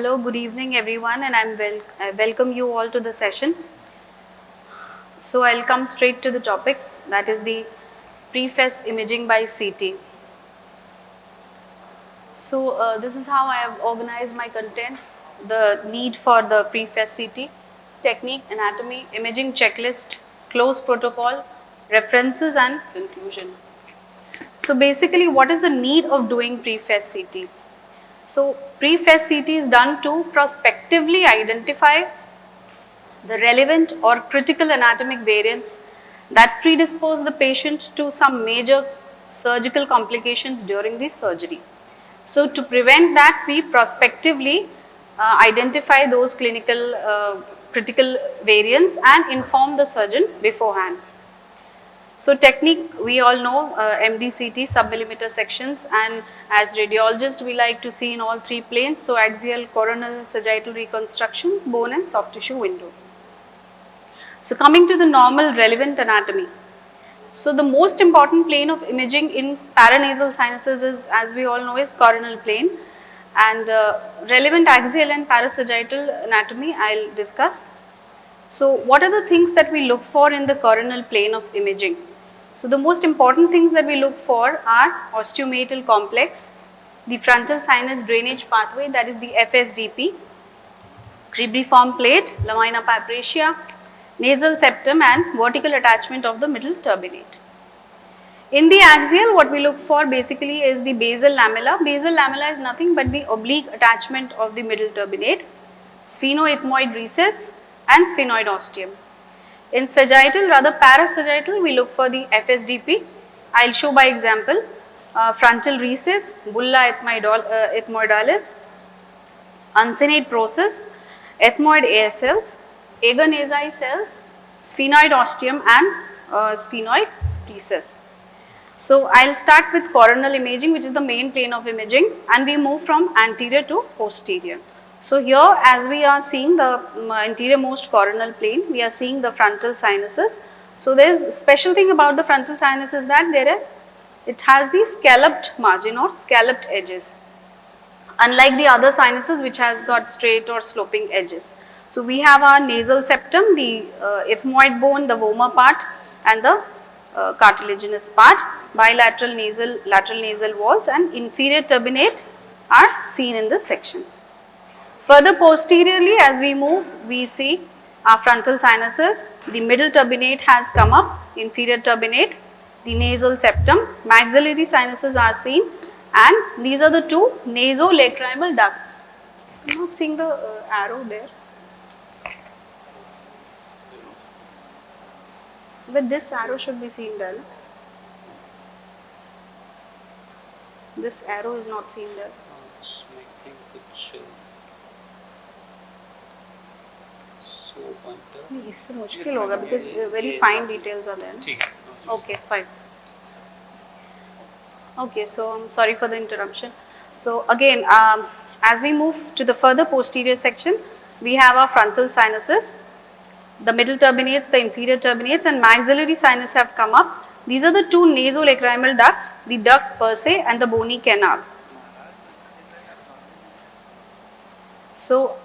Hello, good evening everyone, and I welcome you all to the session. So I'll come straight to the topic, that is the pre-FES imaging by CT. So this is how I have organized my contents: the need for the pre-FES CT, technique, anatomy, imaging checklist, close protocol, references, and conclusion. So basically, what is the need of doing pre-FES CT? So pre-FES CT is done to prospectively identify the relevant or critical anatomic variants that predispose the patient to some major surgical complications during the surgery. So to prevent that, we prospectively identify those clinical critical variants and inform the surgeon beforehand. So technique, we all know MDCT, submillimeter sections, and as radiologists we like to see in all three planes, so axial, coronal, sagittal reconstructions, bone and soft tissue window. So coming to the normal relevant anatomy. So the most important plane of imaging in paranasal sinuses is, as we all know, is coronal plane, and relevant axial and parasagittal anatomy I'll discuss. So what are the things that we look for in the coronal plane of imaging? So the most important things that we look for are osteometal complex, the frontal sinus drainage pathway, that is the FSDP, cribriform plate, lamina papracia, nasal septum, and vertical attachment of the middle turbinate. In the axial, what we look for basically is the basal lamella. Basal lamella is nothing but the oblique attachment of the middle turbinate, sphenoethmoid recess, and sphenoid ostium. In sagittal, rather parasagittal, we look for the FSDP. I will show by example: frontal recess, bulla ethmoidalis, uncinate process, ethmoid AS cells, agar nasi cells, sphenoid ostium, and sphenoid recess. So I'll start with coronal imaging, which is the main plane of imaging, and we move from anterior to posterior. So here, as we are seeing the anterior most coronal plane, we are seeing the frontal sinuses. So there is a special thing about the frontal sinus is that it has the scalloped margin or scalloped edges, unlike the other sinuses which has got straight or sloping edges. So we have our nasal septum, the ethmoid bone, the vomer part, and the cartilaginous part, bilateral nasal, lateral nasal walls, and inferior turbinate are seen in this section. Further posteriorly, as we move, we see our frontal sinuses. The middle turbinate has come up, inferior turbinate, the nasal septum, maxillary sinuses are seen, and these are the two nasolacrimal ducts. I am not seeing the arrow there. But this arrow should be seen there. This arrow is not seen there. इससे मुश्किल होगा because very fine details are there. Okay, fine. Okay, so I'm sorry for the interruption. So again, as we move to the further posterior section, we have our frontal sinuses, the middle turbinates, the inferior turbinates, and maxillary sinus have come up. These are the two nasolacrimal ducts, the duct per se and the bony canal. So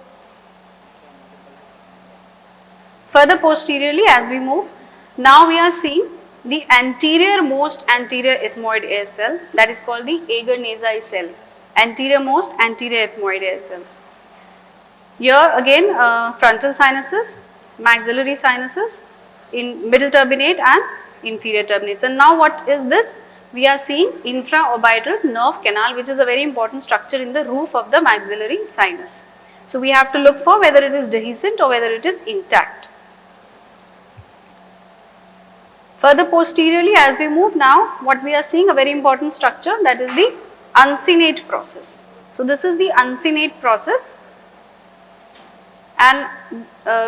further posteriorly, as we move, now we are seeing the anterior most anterior ethmoid air cell, that is called the agar nasi cell. Anterior most anterior ethmoid air cells. Here again, frontal sinuses, maxillary sinuses, in middle turbinate and inferior turbinates. And now what is this? We are seeing infraorbital nerve canal, which is a very important structure in the roof of the maxillary sinus. So we have to look for whether it is dehiscent or whether it is intact. Further posteriorly, as we move now, what we are seeing, a very important structure, that is the uncinate process. So this is the uncinate process, and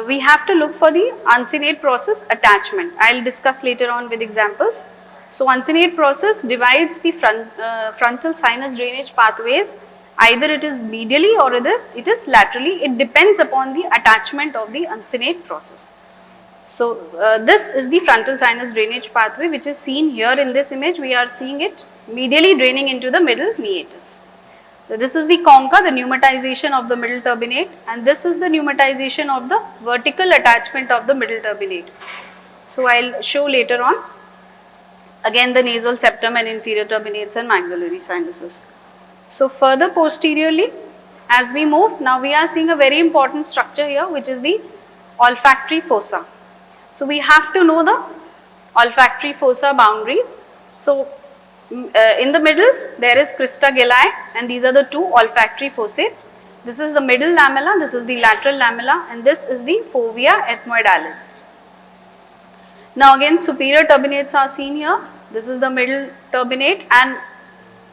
we have to look for the uncinate process attachment. I will discuss later on with examples. So uncinate process divides the frontal sinus drainage pathways. Either it is medially or it is laterally. It depends upon the attachment of the uncinate process. So this is the frontal sinus drainage pathway, which is seen here in this image. We are seeing it medially draining into the middle meatus. This is the concha, the pneumatization of the middle turbinate, and this is the pneumatization of the vertical attachment of the middle turbinate. So I'll show later on. Again, the nasal septum and inferior turbinates and maxillary sinuses. So further posteriorly, as we move, now we are seeing a very important structure here, which is the olfactory fossa. So we have to know the olfactory fossa boundaries. So in the middle, there is crista galli, and these are the two olfactory fossae. This is the middle lamella, this is the lateral lamella, and this is the fovea ethmoidalis. Now again, superior turbinates are seen here. This is the middle turbinate, and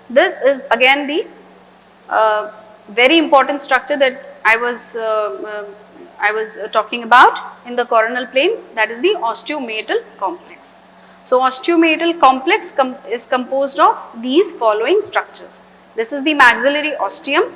this is again the very important structure that I was talking about in the coronal plane, that is the osteomeatal complex. So osteomeatal complex is composed of these following structures. This is the maxillary ostium.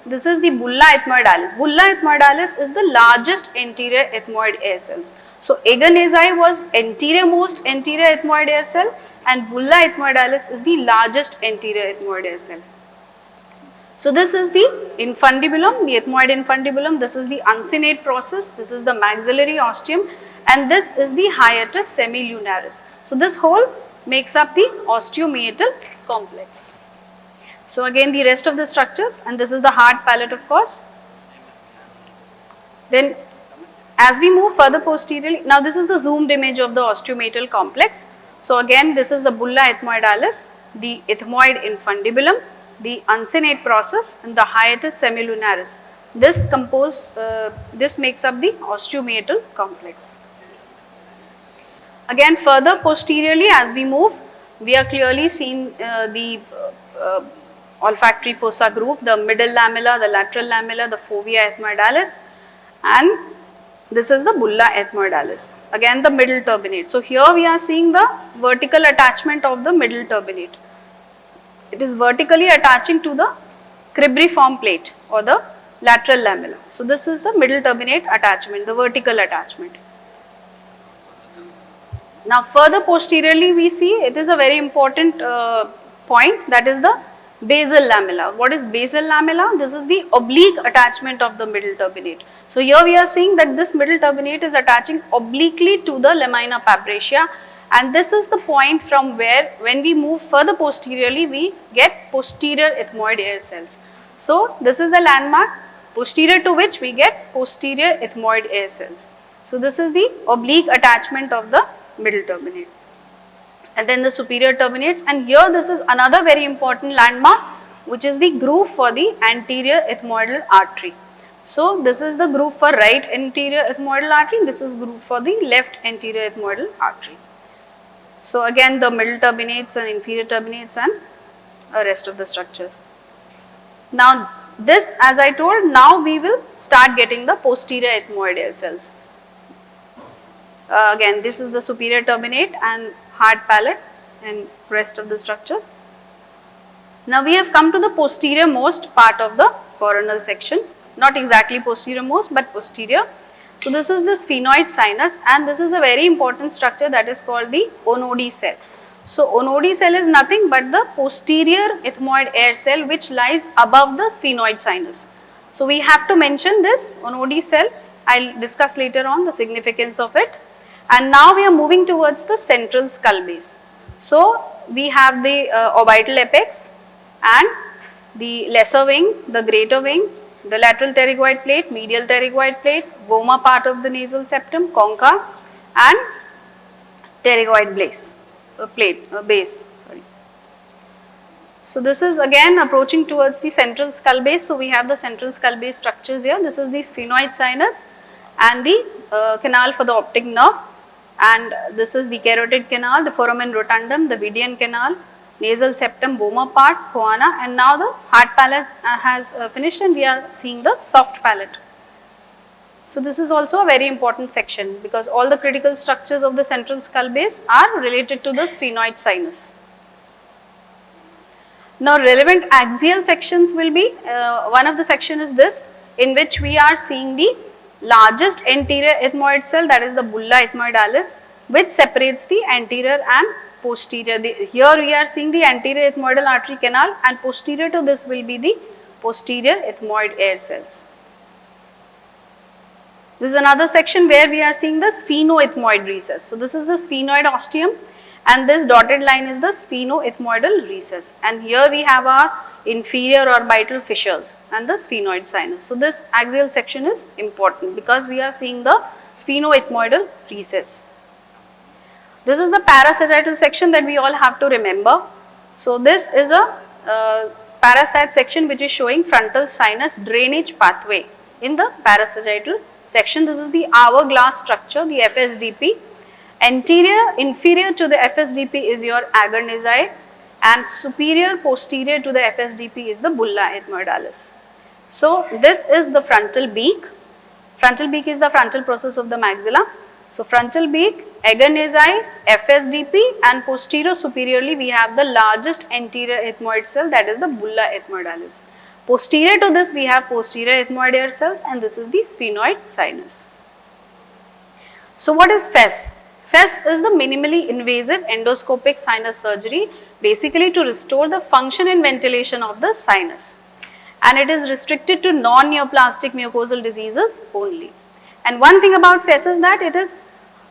This is the bulla ethmoidalis. Bulla ethmoidalis is the largest anterior ethmoid air cells. So Aganesi was anterior-most anterior ethmoid air cell, and bulla ethmoidalis is the largest anterior ethmoid air cell. So this is the infundibulum, the ethmoid infundibulum. This is the uncinate process. This is the maxillary ostium, and this is the hiatus semilunaris. So this whole makes up the osteomeatal complex. So again, the rest of the structures, and this is the hard palate, of course. Then as we move further posteriorly, now this is the zoomed image of the osteomeatal complex. So again, this is the bulla ethmoidalis, the ethmoid infundibulum, the uncinate process, and the hiatus semilunaris. This makes up the osteomeatal complex. Again, further posteriorly, as we move, we are clearly seeing the olfactory fossa groove, the middle lamella, the lateral lamella, the fovea ethmoidalis, and this is the bulla ethmoidalis, again the middle turbinate. So here we are seeing the vertical attachment of the middle turbinate. It is vertically attaching to the cribriform plate or the lateral lamella. So this is the middle turbinate attachment, the vertical attachment. Now further posteriorly we see it is a very important point, that is the basal lamella. What is basal lamella? This is the oblique attachment of the middle turbinate. So here we are seeing that this middle turbinate is attaching obliquely to the lamina papracia, and this is the point from where, when we move further posteriorly, we get posterior ethmoid air cells. So this is the landmark posterior to which we get posterior ethmoid air cells. So this is the oblique attachment of the middle turbinate. And then the superior turbinates, and here this is another very important landmark, which is the groove for the anterior ethmoidal artery. So this is the groove for right anterior ethmoidal artery, this is groove for the left anterior ethmoidal artery. So again the middle turbinates and inferior turbinates and rest of the structures. Now this, as I told, now we will start getting the posterior ethmoid air cells. Again, this is the superior turbinate and hard palate and rest of the structures. Now we have come to the posterior most part of the coronal section, not exactly posterior most but posterior. So this is the sphenoid sinus, and this is a very important structure that is called the Onodi cell. So Onodi cell is nothing but the posterior ethmoid air cell which lies above the sphenoid sinus. So we have to mention this Onodi cell. I'll discuss later on the significance of it. And now we are moving towards the central skull base. So we have the orbital apex and the lesser wing, the greater wing, the lateral pterygoid plate, medial pterygoid plate, vomer part of the nasal septum, concha, and pterygoid base. So this is again approaching towards the central skull base. So we have the central skull base structures here. This is the sphenoid sinus and the canal for the optic nerve, and this is the carotid canal, the foramen rotundum, the Vidian canal, nasal septum, vomer part, choana, and now the hard palate has finished and we are seeing the soft palate. So this is also a very important section because all the critical structures of the central skull base are related to the sphenoid sinus. Now relevant axial sections will be, one of the section is this, in which we are seeing the largest anterior ethmoid cell, that is the bulla ethmoidalis, which separates the anterior and posterior. Here we are seeing the anterior ethmoidal artery canal, and posterior to this will be the posterior ethmoid air cells. This is another section where we are seeing the sphenoethmoid recess. So this is the sphenoid ostium and this dotted line is the sphenoethmoidal recess, and here we have our inferior orbital fissures and the sphenoid sinus. So this axial section is important because we are seeing the sphenoethmoidal recess. This is the parasagittal section that we all have to remember. So this is a parasite section which is showing frontal sinus drainage pathway in the parasagittal section. This is the hourglass structure, the FSDP. Inferior to the FSDP is your agarnesi and superior posterior to the FSDP is the bulla ethmoidalis. So this is the frontal beak. Frontal beak is the frontal process of the maxilla. So frontal beak, agarnesi, FSDP and posterior superiorly we have the largest anterior ethmoid cell, that is the bulla ethmoidalis. Posterior to this we have posterior ethmoid air cells and this is the sphenoid sinus. So what is FES? FES is the minimally invasive endoscopic sinus surgery, basically to restore the function and ventilation of the sinus, and it is restricted to non-neoplastic mucosal diseases only. And one thing about FES is that it is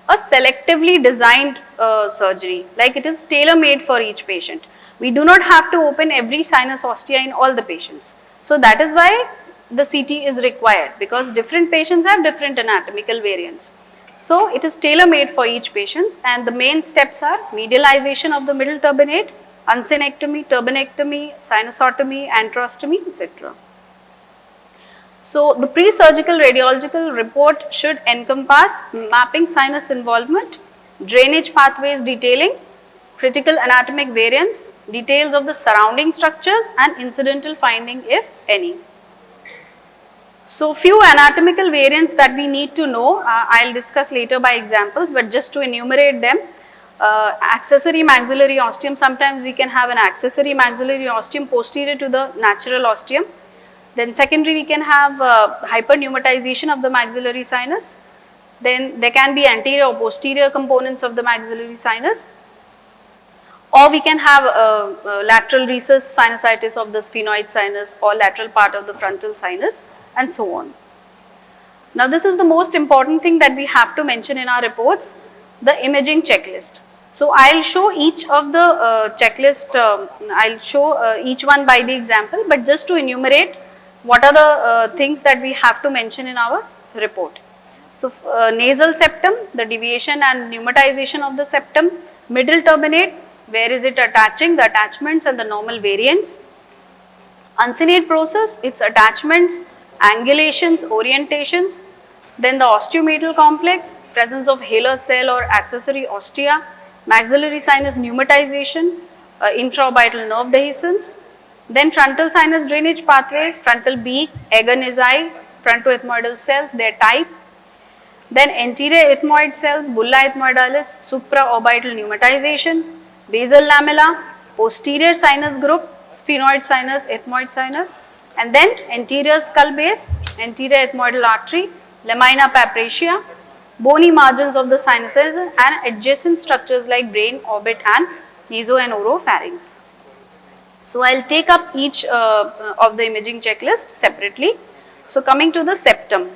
a selectively designed surgery, like it is tailor-made for each patient. We do not have to open every sinus ostia in all the patients. So that is why the CT is required, because different patients have different anatomical variants. So it is tailor-made for each patient, and the main steps are medialization of the middle turbinate, uncinectomy, turbinectomy, sinusotomy, antrostomy, etc. So the pre-surgical radiological report should encompass mapping sinus involvement, drainage pathways detailing, critical anatomic variants, details of the surrounding structures and incidental finding if any. So few anatomical variants that we need to know, I'll discuss later by examples, but just to enumerate them, accessory maxillary ostium, sometimes we can have an accessory maxillary ostium posterior to the natural ostium. Then secondary we can have hyperpneumatization of the maxillary sinus. Then there can be anterior or posterior components of the maxillary sinus. Or we can have lateral recess sinusitis of the sphenoid sinus or lateral part of the frontal sinus, and so on. Now this is the most important thing that we have to mention in our reports, the imaging checklist. So I'll show each of the checklist, I'll show each one by the example, but just to enumerate what are the things that we have to mention in our report. So nasal septum, the deviation and pneumatization of the septum, middle turbinate, where is it attaching, the attachments and the normal variants. Uncinate process, its attachments, angulations, orientations. Then the osteometal complex, presence of halar cell or accessory ostia, maxillary sinus pneumatization, infraorbital nerve dehiscence. Then frontal sinus drainage pathways, frontal beak, agarnesi, frontoethmoidal cells, their type. Then anterior ethmoid cells, bulla ethmoidalis, supraorbital pneumatization, basal lamella, posterior sinus group, sphenoid sinus, ethmoid sinus, and then anterior skull base, anterior ethmoidal artery, lamina papracia, bony margins of the sinuses and adjacent structures like brain, orbit and naso and oropharynx. So I'll take up each of the imaging checklist separately. So coming to the septum.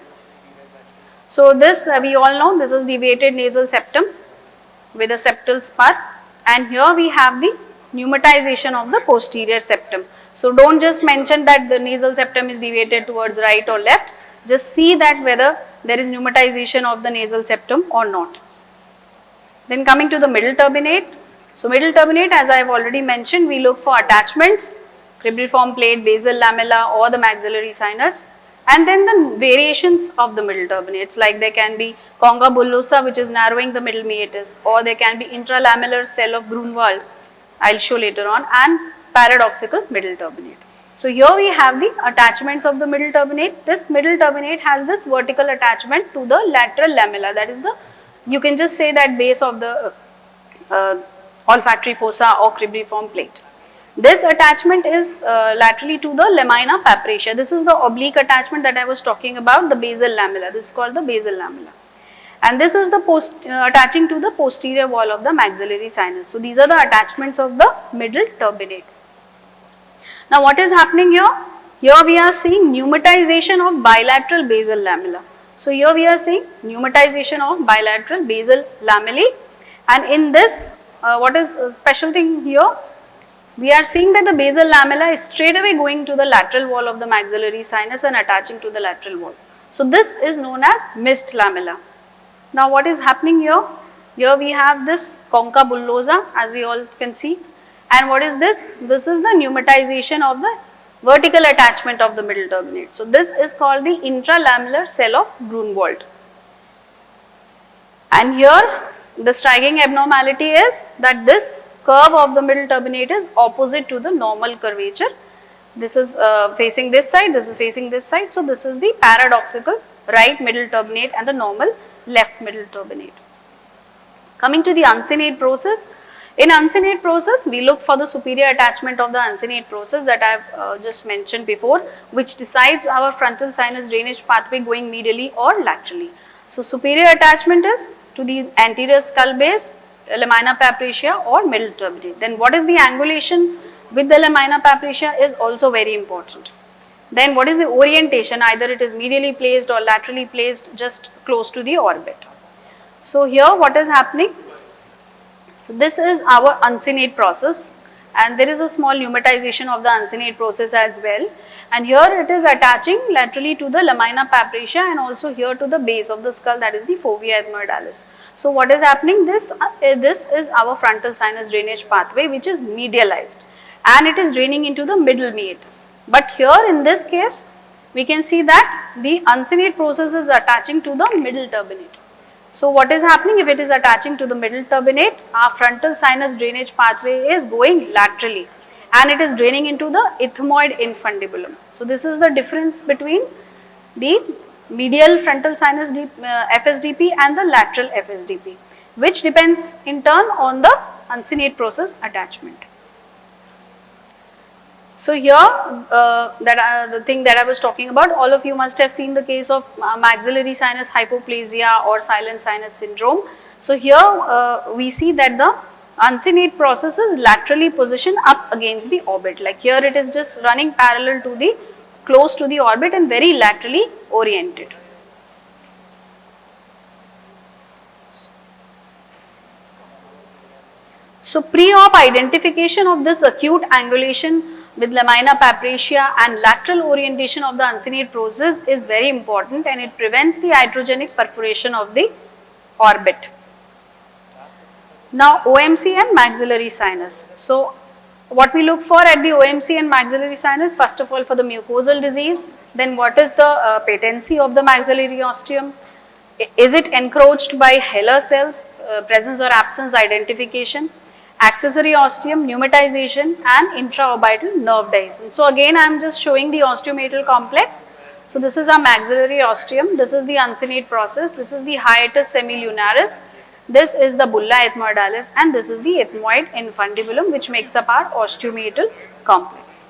So this we all know, this is deviated nasal septum with a septal spur, and here we have the pneumatization of the posterior septum. So don't just mention that the nasal septum is deviated towards right or left, just see that whether there is pneumatization of the nasal septum or not. Then coming to the middle turbinate. So middle turbinate, as I have already mentioned, we look for attachments, cribriform plate, basal lamella or the maxillary sinus, and then the variations of the middle turbinates, like there can be conga bullosa, which is narrowing the middle meatus, or there can be intralamellar cell of Grunwald, I'll show later on, and paradoxical middle turbinate. So here we have the attachments of the middle turbinate. This middle turbinate has this vertical attachment to the lateral lamella, that is the, you can just say that base of the olfactory fossa or cribriform plate. This attachment is laterally to the lamina papracia. This is the oblique attachment that I was talking about, the basal lamella. This is called the basal lamella. And this is the attaching to the posterior wall of the maxillary sinus. So these are the attachments of the middle turbinate. Now what is happening here? Here we are seeing pneumatization of bilateral basal lamella. So here we are seeing pneumatization of bilateral basal lamellae, and in this what is a special thing here? We are seeing that the basal lamella is straight away going to the lateral wall of the maxillary sinus and attaching to the lateral wall. So this is known as mist lamella. Now what is happening here? Here we have this concha bullosa, as we all can see, and what is this? This is the pneumatization of the vertical attachment of the middle turbinate. So this is called the intralamellar cell of Grunwald. And here the striking abnormality is that this curve of the middle turbinate is opposite to the normal curvature. This is facing this side, this is facing this side. So this is the paradoxical right middle turbinate and the normal left middle turbinate. Coming to the uncinate process. In uncinate process, we look for the superior attachment of the uncinate process that I have just mentioned before, which decides our frontal sinus drainage pathway going medially or laterally. So superior attachment is to the anterior skull base, lamina papricia or middle turbinate. Then what is the angulation with the lamina papricia is also very important. Then what is the orientation, either it is medially placed or laterally placed just close to the orbit. So here what is happening? So this is our uncinate process, and there is a small pneumatization of the uncinate process as well, and here it is attaching laterally to the lamina papricia and also here to the base of the skull, that is the fovea ethmoidalis. So what is happening? This is our frontal sinus drainage pathway, which is medialized and it is draining into the middle meatus. But here in this case we can see that the uncinate process is attaching to the middle turbinate. So what is happening? If it is attaching to the middle turbinate, our frontal sinus drainage pathway is going laterally and it is draining into the ethmoid infundibulum. So this is the difference between the medial frontal sinus FSDP and the lateral FSDP, which depends in turn on the uncinate process attachment. So here the thing that I was talking about, all of you must have seen the case of maxillary sinus hypoplasia or silent sinus syndrome. So here we see that the uncinate process is laterally positioned up against the orbit, like here it is just running parallel to the close to the orbit and very laterally oriented. So pre-op identification of this acute angulation with lamina papricia and lateral orientation of the uncinate process is very important, and it prevents the iatrogenic perforation of the orbit. Now OMC and maxillary sinus. So what we look for at the OMC and maxillary sinus, first of all for the mucosal disease, then what is the patency of the maxillary ostium? Is it encroached by Heller cells, presence or absence identification? Accessory ostium, pneumatization and intraorbital nerve dehiscence. So again I am just showing the osteometal complex. So this is our maxillary ostium, this is the uncinate process, this is the hiatus semilunaris, this is the bulla ethmoidalis, and this is the ethmoid infundibulum, which makes up our osteometal complex.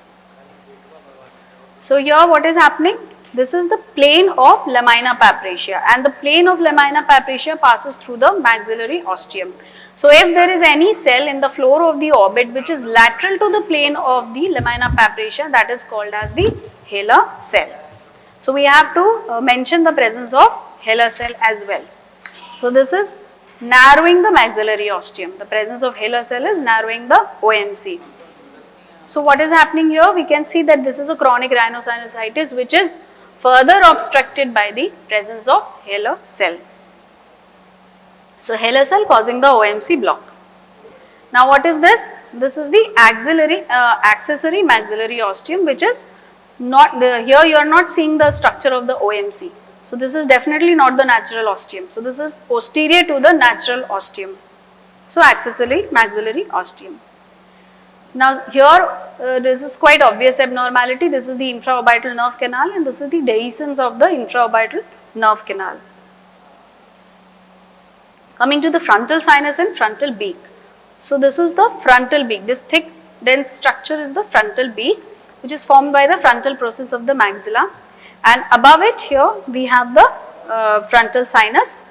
So here what is happening? This is the plane of lamina papricia, and the plane of lamina papricia passes through the maxillary ostium. So if there is any cell in the floor of the orbit which is lateral to the plane of the lamina papricia, that is called as the Heller cell. So we have to mention the presence of Heller cell as well. So this is narrowing the maxillary ostium. The presence of Heller cell is narrowing the OMC. So what is happening here? We can see that this is a chronic rhinosinusitis which is further obstructed by the presence of Heller cell. So Heller cell causing the OMC block. Now what is this? This is the accessory maxillary ostium, which is not the, here you are not seeing the structure of the OMC. So this is definitely not the natural ostium. So this is posterior to the natural ostium. So accessory maxillary ostium. Now here this is quite obvious abnormality. This is the infraorbital nerve canal and this is the dehiscence of the infraorbital nerve canal. Coming to the frontal sinus and frontal beak. So this is the frontal beak. This thick dense structure is the frontal beak, which is formed by the frontal process of the maxilla, and above it here we have the frontal sinus,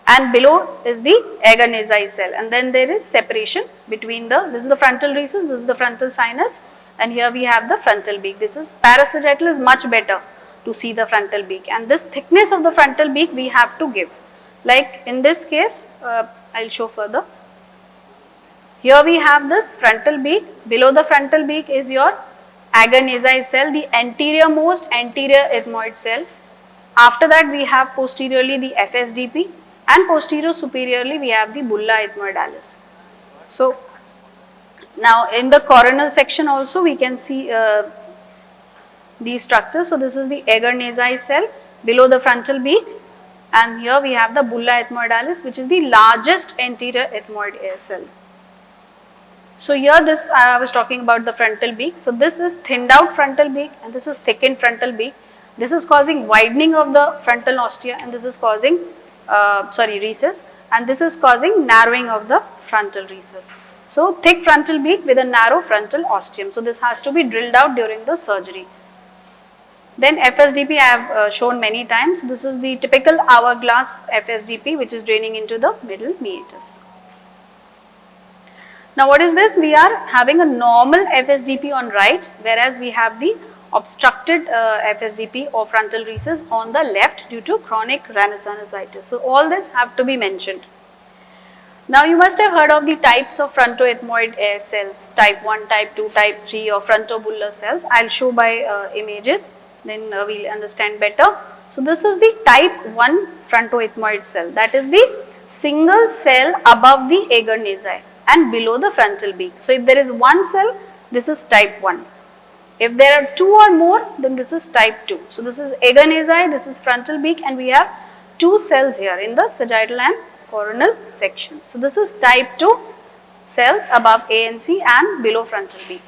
and below is the Agar-Nasai cell, and then there is separation between the, this is the frontal recess, this is the frontal sinus, and here we have the frontal beak. This is parasagittal is much better to see the frontal beak, and this thickness of the frontal beak we have to give. Like in this case, I'll show further. Here we have this frontal beak. Below the frontal beak is your agar nasal cell, the anterior most anterior ethmoid cell. After that we have posteriorly the FSDP, and posterior superiorly we have the bulla ethmoidalis. So now in the coronal section also we can see these structures. So this is the agar nasal cell below the frontal beak, and here we have the bulla ethmoidalis, which is the largest anterior ethmoid air cell. So here this I was talking about the frontal beak. So this is thinned out frontal beak and this is thickened frontal beak. This is causing widening of the frontal ostia, and this is causing recess, and this is causing narrowing of the frontal recess. So thick frontal beak with a narrow frontal ostium. So this has to be drilled out during the surgery. Then FSDP I have shown many times. This is the typical hourglass FSDP, which is draining into the middle meatus. Now what is this? We are having a normal FSDP on right, whereas we have the obstructed FSDP or frontal recess on the left due to chronic rhinosinusitis. So all this have to be mentioned. Now you must have heard of the types of frontoethmoid air cells, type 1, type 2, type 3 or frontobullar cells. I will show by images, then we will understand better. So this is the type 1 frontoethmoid cell, that is the single cell above the agar nasal and below the frontal beak. So if there is one cell, this is type 1. If there are 2 or more, then this is type 2. So this is agar nasal, this is frontal beak, and we have 2 cells here in the sagittal and coronal sections. So this is type 2 cells above ANC and below frontal beak.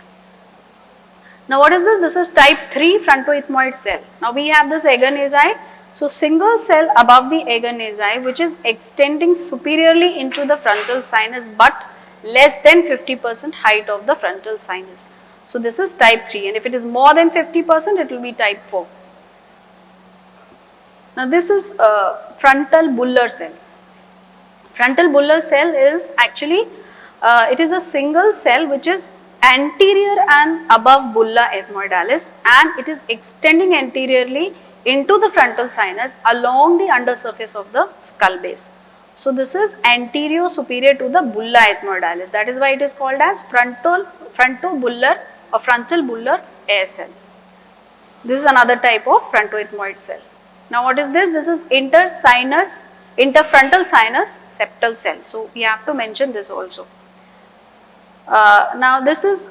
Now what is this? This is type 3 frontoethmoid cell. Now we have this agar nasal. So single cell above the agar nasal, which is extending superiorly into the frontal sinus but less than 50% height of the frontal sinus. So this is type 3, and if it is more than 50%, it will be type 4. Now this is frontal bullar cell. Frontal bullar cell is actually, it is a single cell which is anterior and above bulla ethmoidalis, and it is extending anteriorly into the frontal sinus along the undersurface of the skull base. So this is anterior superior to the bulla ethmoidalis. That is why it is called as frontobullar or frontal bullar air cell. This is another type of frontoethmoid cell. Now what is this? This is interfrontal sinus septal cell. So we have to mention this also. Now this is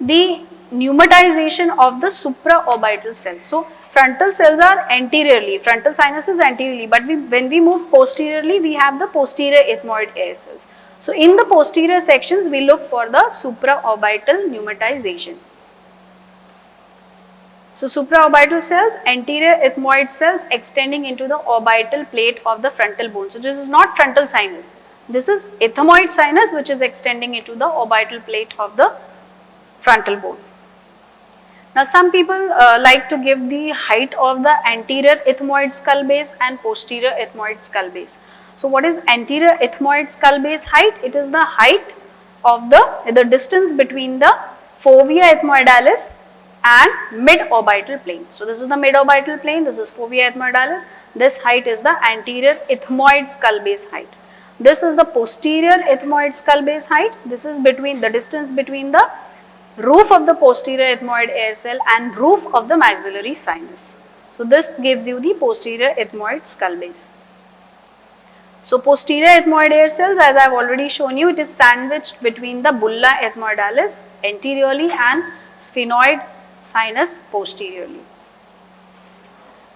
the pneumatization of the supraorbital cells. So frontal cells are anteriorly, frontal sinus is anteriorly, but when we move posteriorly, we have the posterior ethmoid air cells. So in the posterior sections, we look for the supraorbital pneumatization. So supraorbital cells, anterior ethmoid cells extending into the orbital plate of the frontal bone. So this is not frontal sinus. This is ethmoid sinus which is extending into the orbital plate of the frontal bone. Now some people like to give the height of the anterior ethmoid skull base and posterior ethmoid skull base. So what is anterior ethmoid skull base height? It is the height of the distance between the fovea ethmoidalis and mid-orbital plane. So this is the mid-orbital plane, this is fovea ethmoidalis, this height is the anterior ethmoid skull base height. This is the posterior ethmoid skull base height, this is between the distance between the roof of the posterior ethmoid air cell and roof of the maxillary sinus. So this gives you the posterior ethmoid skull base. So posterior ethmoid air cells, as I have already shown you, it is sandwiched between the bulla ethmoidalis anteriorly and sphenoid sinus posteriorly.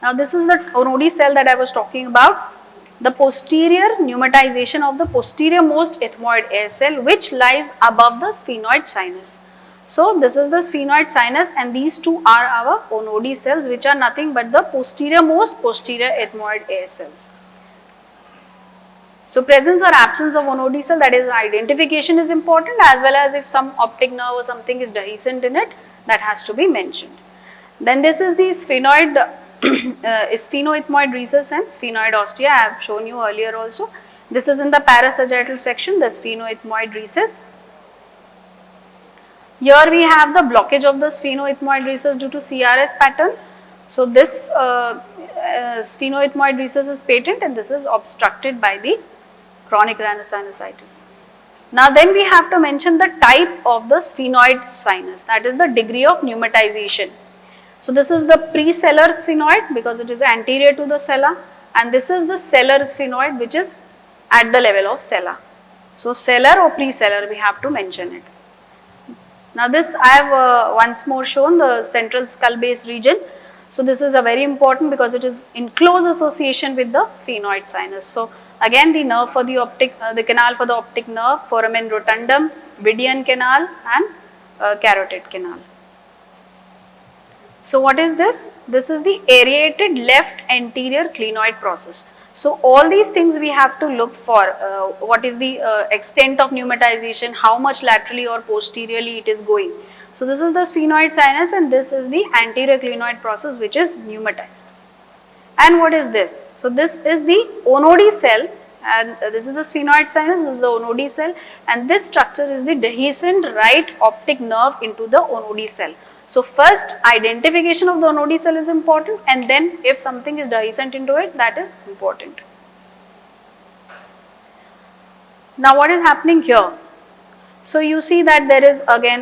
Now this is the Onodi cell that I was talking about. The posterior pneumatization of the posterior most ethmoid air cell which lies above the sphenoid sinus. So this is the sphenoid sinus, and these two are our Onodi cells, which are nothing but the posterior most posterior ethmoid air cells. So presence or absence of Onodi cell, that is identification is important, as well as if some optic nerve or something is dehiscent in it, that has to be mentioned. Then this is the sphenoid, sphenoethmoid recess and sphenoid ostia. I have shown you earlier also. This is in the parasagittal section, the sphenoethmoid recess. Here we have the blockage of the sphenoethmoid recess due to CRS pattern. So this sphenoethmoid recess is patent and this is obstructed by the chronic rhinosinusitis. Now then we have to mention the type of the sphenoid sinus, that is the degree of pneumatization. So this is the presellar sphenoid because it is anterior to the sella, and this is the sellar sphenoid which is at the level of sella. So sellar or presellar we have to mention it. Now this I have once more shown the central skull base region. So this is a very important because it is in close association with the sphenoid sinus. So again the nerve for the optic, the canal for the optic nerve, foramen rotundum, Vidian canal and carotid canal. So what is this? This is the aerated left anterior clinoid process. So all these things we have to look for, what is the extent of pneumatization, how much laterally or posteriorly it is going. So this is the sphenoid sinus and this is the anterior clinoid process which is pneumatized. And what is this? So this is the Onodi cell, and this is the sphenoid sinus, this is the Onodi cell, and this structure is the dehiscent right optic nerve into the Onodi cell. So first identification of the Onodi cell is important, and then if something is dehiscent into it, that is important. Now what is happening here? So you see that there is again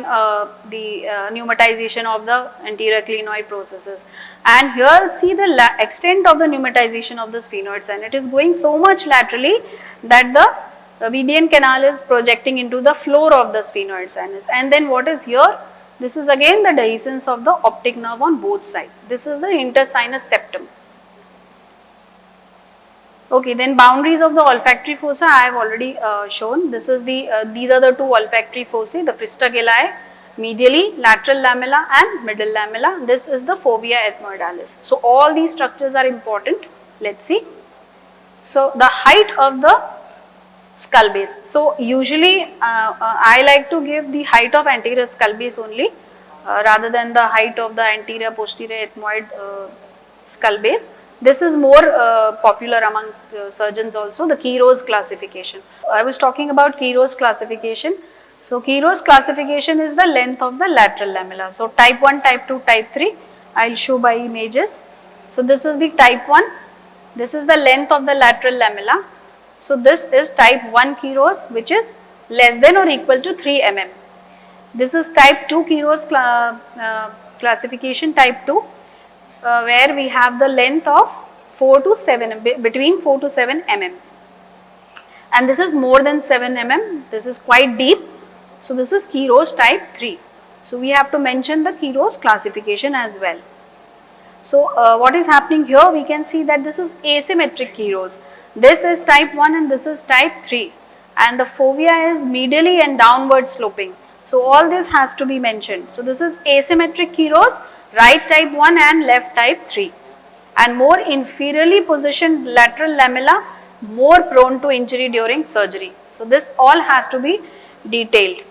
the pneumatization of the anterior clinoid processes, and here see the extent of the pneumatization of the sphenoid sinus. It is going so much laterally that the Vidian canal is projecting into the floor of the sphenoid sinus. And then what is here? This is again the dehiscence of the optic nerve on both sides. This is the intersinus septum. Okay, then boundaries of the olfactory fossa I have already shown. This is the these are the two olfactory fossae, the crista galli, medially, lateral lamella and middle lamella. This is the fovea ethmoidalis. So all these structures are important. Let's see. So the height of the skull base. So usually I like to give the height of anterior skull base only rather than the height of the anterior posterior ethmoid skull base. This is more popular amongst surgeons also, the Quiroz classification. I was talking about Quiroz classification. So Quiroz classification is the length of the lateral lamella. So type 1, type 2, type 3, I will show by images. So this is the type 1, this is the length of the lateral lamella. So this is type 1 Quiroz, which is less than or equal to 3 mm. This is type 2 Quiroz classification, type 2. Where we have the length of 4 to 7, between 4 to 7 mm. And this is more than 7 mm, this is quite deep. So this is Quiroz type 3. So we have to mention the Quiroz classification as well. So what is happening here? We can see that this is asymmetric Quiroz. This is type 1 and this is type 3. And the fovea is medially and downward sloping. So all this has to be mentioned. So this is asymmetric Quiroz, right type 1 and left type 3, and more inferiorly positioned lateral lamella, more prone to injury during surgery. So this all has to be detailed.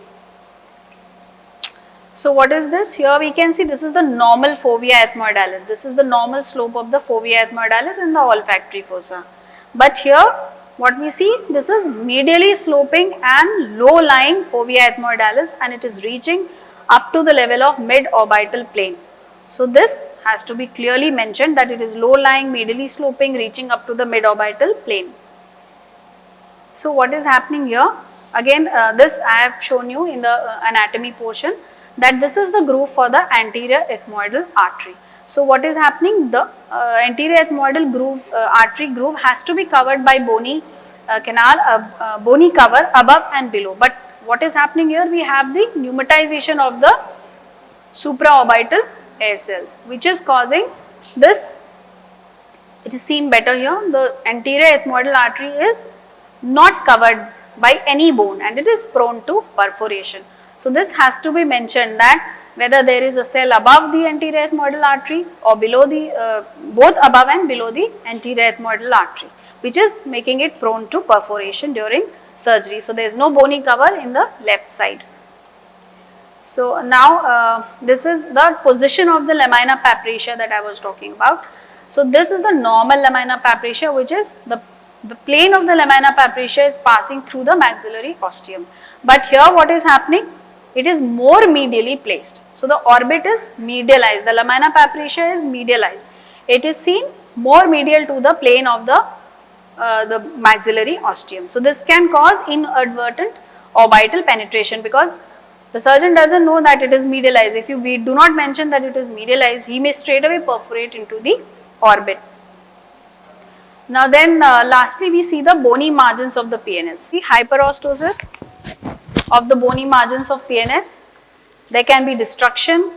So what is this? Here we can see this is the normal fovea ethmoidalis. This is the normal slope of the fovea ethmoidalis in the olfactory fossa. But here what we see, this is medially sloping and low lying fovea ethmoidalis, and it is reaching up to the level of mid-orbital plane. So this has to be clearly mentioned that it is low lying, medially sloping, reaching up to the mid-orbital plane. So what is happening here? Again this I have shown you in the anatomy portion, that this is the groove for the anterior ethmoidal artery. So what is happening? The anterior ethmoidal groove, artery groove has to be covered by bony canal, bony cover above and below. But what is happening here? We have the pneumatization of the supraorbital air cells, which is causing this. It is seen better here. The anterior ethmoidal artery is not covered by any bone and it is prone to perforation. So this has to be mentioned, that whether there is a cell above the anterior ethmoidal artery or below the, both above and below the anterior ethmoidal artery, which is making it prone to perforation during surgery. So there is no bony cover in the left side. So now this is the position of the lamina papracia that I was talking about. So this is the normal lamina papracia, which is the plane of the lamina papracia is passing through the maxillary ostium. But here what is happening? it is more medially placed. So the orbit is medialized, the lamina papricia is medialized. It is seen more medial to the plane of the maxillary ostium. So this can cause inadvertent orbital penetration because the surgeon doesn't know that it is medialized. If we do not mention that it is medialized, he may straight away perforate into the orbit. Now then lastly we see the bony margins of the PNS. The hyperostosis of the bony margins of PNS, there can be destruction,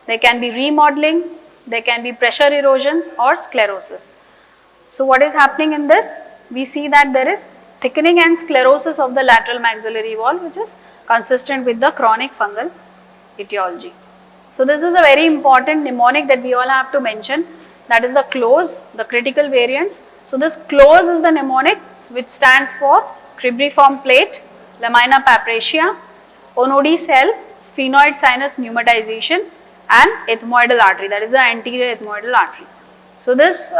there can be remodeling, there can be pressure erosions or sclerosis. So what is happening in this? We see that there is thickening and sclerosis of the lateral maxillary wall, which is consistent with the chronic fungal etiology. So this is a very important mnemonic that we all have to mention, that is the CLOSE, the critical variants. So this CLOSE is the mnemonic which stands for cribriform plate, lamina papricia, Onodi cell, sphenoid sinus pneumatization and ethmoidal artery, that is the anterior ethmoidal artery. So this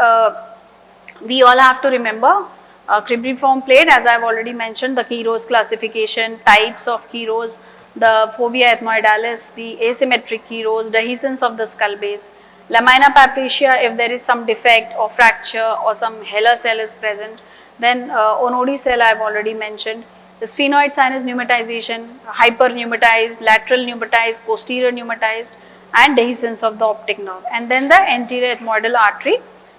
we all have to remember. Cribriform plate, as I have already mentioned, the Keros classification, types of Keros, the fovea ethmoidalis, the asymmetric Keros, dehiscence of the skull base, lamina papricia if there is some defect or fracture or some Heller cell is present, then Onodi cell I have already mentioned, the sphenoid sinus pneumatization, hyperpneumatized, lateral pneumatized, posterior pneumatized and dehiscence of the optic nerve, and then the anterior ethmoidal artery,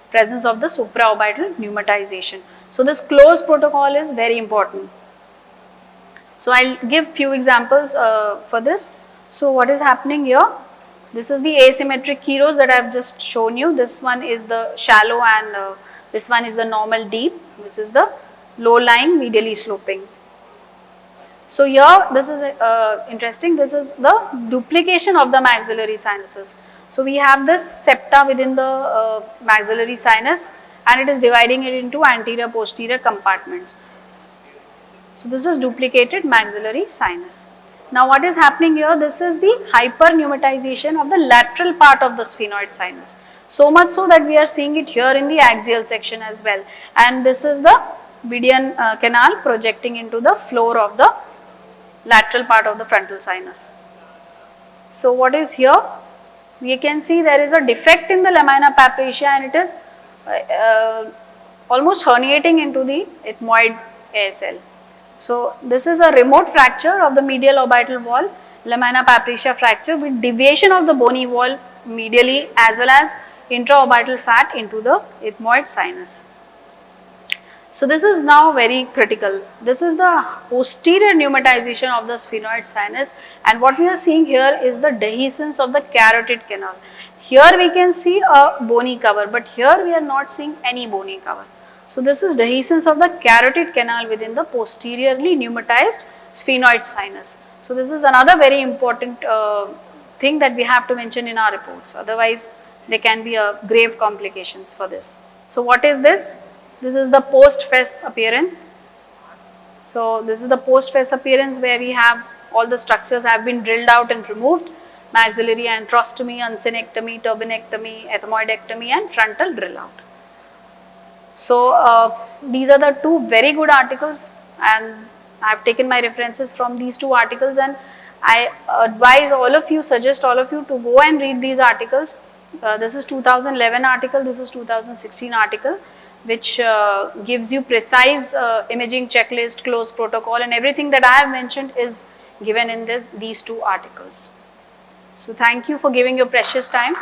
presence of the supraorbital pneumatization. So this CLOSE protocol is very important. So I'll give few examples for this. So what is happening here? This is the asymmetric Keros that I have just shown you. This one is the shallow and this one is the normal deep. This is the low lying medially sloping. So here this is interesting. This is the duplication of the maxillary sinuses. So we have this septa within the maxillary sinus and it is dividing it into anterior posterior compartments. So this is duplicated maxillary sinus. Now what is happening here? This is the hyperpneumatization of the lateral part of the sphenoid sinus. So much so that we are seeing it here in the axial section as well. And this is the Vidian canal projecting into the floor of the lateral part of the frontal sinus. So what is here? We can see there is a defect in the lamina papricia and it is almost herniating into the ethmoid ASL. So this is a remote fracture of the medial orbital wall, lamina papricia fracture with deviation of the bony wall medially as well as intraorbital fat into the ethmoid sinus. So this is now very critical. This is the posterior pneumatization of the sphenoid sinus, and what we are seeing here is the dehiscence of the carotid canal. Here we can see a bony cover, but here we are not seeing any bony cover. So this is dehiscence of the carotid canal within the posteriorly pneumatized sphenoid sinus. So this is another very important thing that we have to mention in our reports. Otherwise, there can be grave complications for this. So what is this? This is the post-fess appearance. So this is the post-fess appearance where we have all the structures have been drilled out and removed. Maxillary antrostomy, uncinectomy, turbinectomy, ethmoidectomy and frontal drill out. So these are the two very good articles and I have taken my references from these two articles, and I advise all of you, suggest all of you to go and read these articles. This is 2011 article, this is 2016 article, which gives you precise imaging checklist, CLOSE protocol, and everything that I have mentioned is given in these two articles. So thank you for giving your precious time.